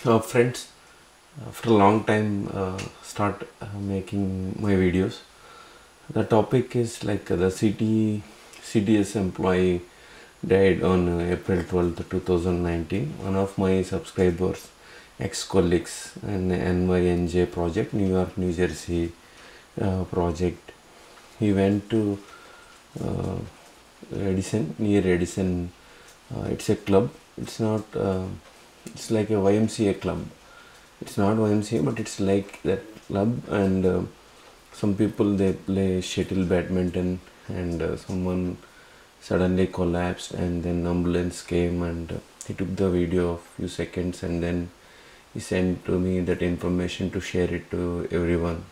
Friends, after a long time start making my videos. The topic is like the CTS employee died on April 12th 2019. One of my subscribers, ex-colleagues in NYNJ project, New York New Jersey project. He went to uh, Edison, near Edison. It's a club. It's not it's like a YMCA club. It's not YMCA, but it's like that club. And some people, they play shuttle badminton, and someone suddenly collapsed, and then ambulance came, and he took the video of few seconds, and then he sent to me that information to share it to everyone.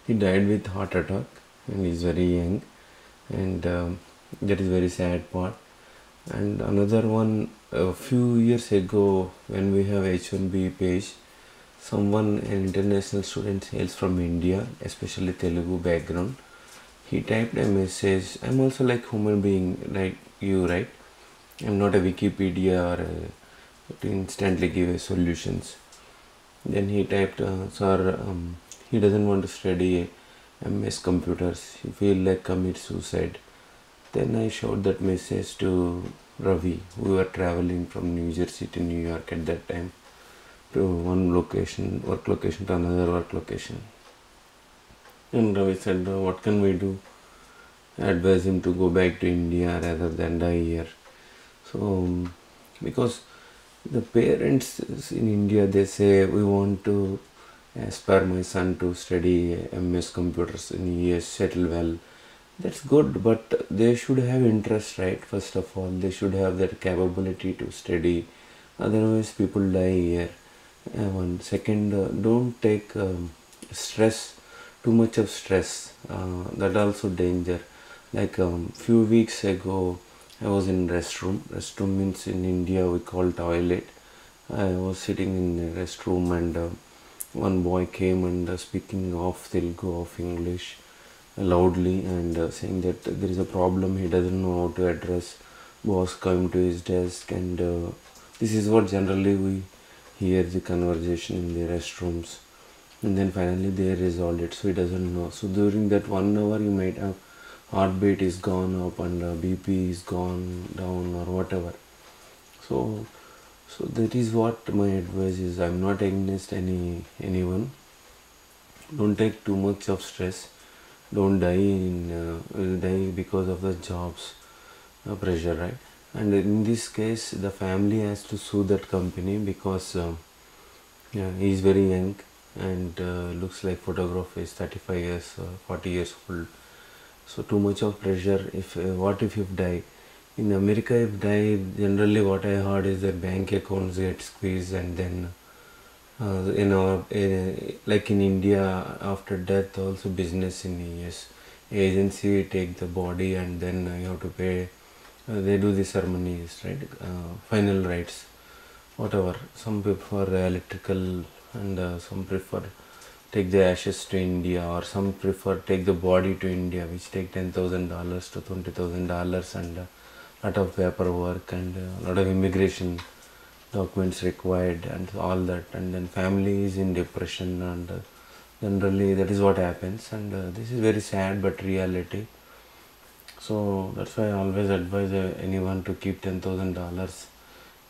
He died with heart attack, and he's very young, and that is very sad part. And another one, a few years ago, when we have H1B page, someone, an international student, hails from India, especially Telugu background. He typed a message. I'm also like human being, like you, right? I'm not a Wikipedia or to instantly give a solutions. Then he typed, sir, he doesn't want to study MS computers. He feel like commit suicide. Then I showed that message to Ravi. We were traveling from New Jersey to New York at that time, to one location, work location, to another work location. And Ravi said, what can we do? I advised him to go back to India rather than die here. So, because the parents in India, they say, we want to aspire my son to study MS computers in US, settle well. That's good, but they should have interest, right? First of all, they should have that capability to study. Otherwise, people die here. One second, don't take stress, too much of stress. That also danger. Like few weeks ago, I was in restroom. Restroom means in India we call toilet. I was sitting in the restroom, and one boy came and speaking of Telugu, of English, loudly, and saying that there is a problem, he doesn't know how to address. Boss came to his desk, and this is what generally we hear the conversation in the restrooms. And then finally they resolved it, so he doesn't know. So during that 1 hour, you might have heartbeat is gone up, and BP is gone down, or whatever. So that is what my advice is. I'm not against anyone. Don't take too much of stress. Don't die because of the jobs pressure, right? And in this case, the family has to sue that company because yeah, he is very young, and looks like photographer is 35 years, 40 years old. So too much of pressure. If what if you die? In America, if die, generally what I heard is that bank accounts get squeezed, and then like in India, after death also business in US, agency take the body, and then you have to pay. They do the ceremonies, right? Final rites, whatever. Some prefer electrical, and some prefer take the ashes to India, or some prefer take the body to India, which take $10,000 to $20,000, and lot of paperwork, and a lot of immigration documents required, and all that. And then family is in depression, and generally that is what happens. And this is very sad but reality. So that's why I always advise anyone to keep $10,000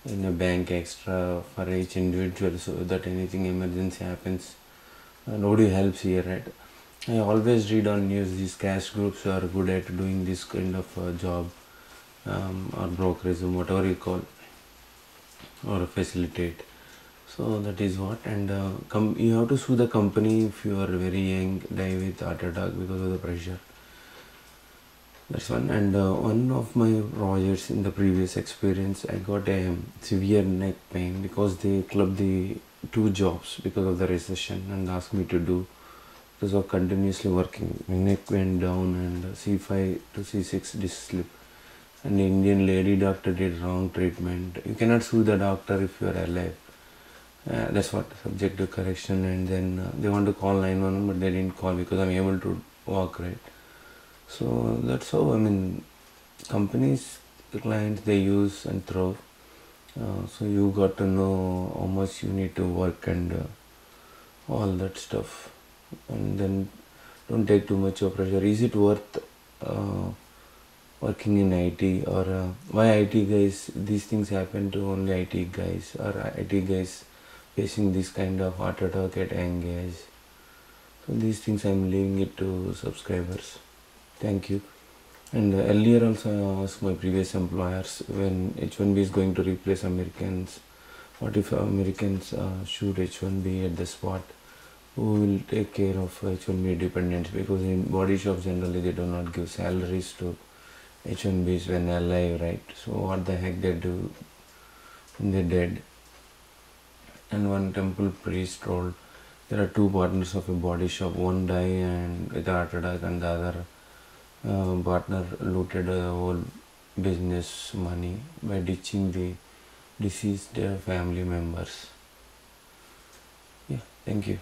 in a bank extra for each individual, so that anything emergency happens, nobody helps here, right? I always read on news, these cash groups are good at doing this kind of job, or brokerism, whatever you call, or facilitate. So that is what. And you have to sue the company if you are very young, die with heart attack because of the pressure. That's one. And one of my projects, in the previous experience, I got a severe neck pain because they clubbed the two jobs because of the recession, and asked me to do, because of continuously working. My neck went down, and C5 to C6 disc slip. And the Indian lady doctor did wrong treatment. You cannot sue the doctor if you are alive. That's what, subject to correction. And then they want to call 911, but they didn't call because I'm able to walk, right? So that's how, I mean, companies, the clients, they use and throw. So you got to know how much you need to work and all that stuff. And then don't take too much of pressure. Is it worth working in IT, or why IT guys, these things happen to only IT guys, or IT guys facing this kind of heart attack at young age? So these things I'm leaving it to subscribers. Thank you. And earlier also I asked my previous employers, when H1B is going to replace Americans, what if Americans shoot H1B at the spot? Who will take care of H1B dependents? Because in body shops generally they do not give salaries to H1Bs when alive, right? So what the heck they do when they're dead? And one temple priest told there are two partners of a body shop. One died and with a heart attack, and the other partner looted the whole business money by ditching the deceased family members. Yeah, thank you.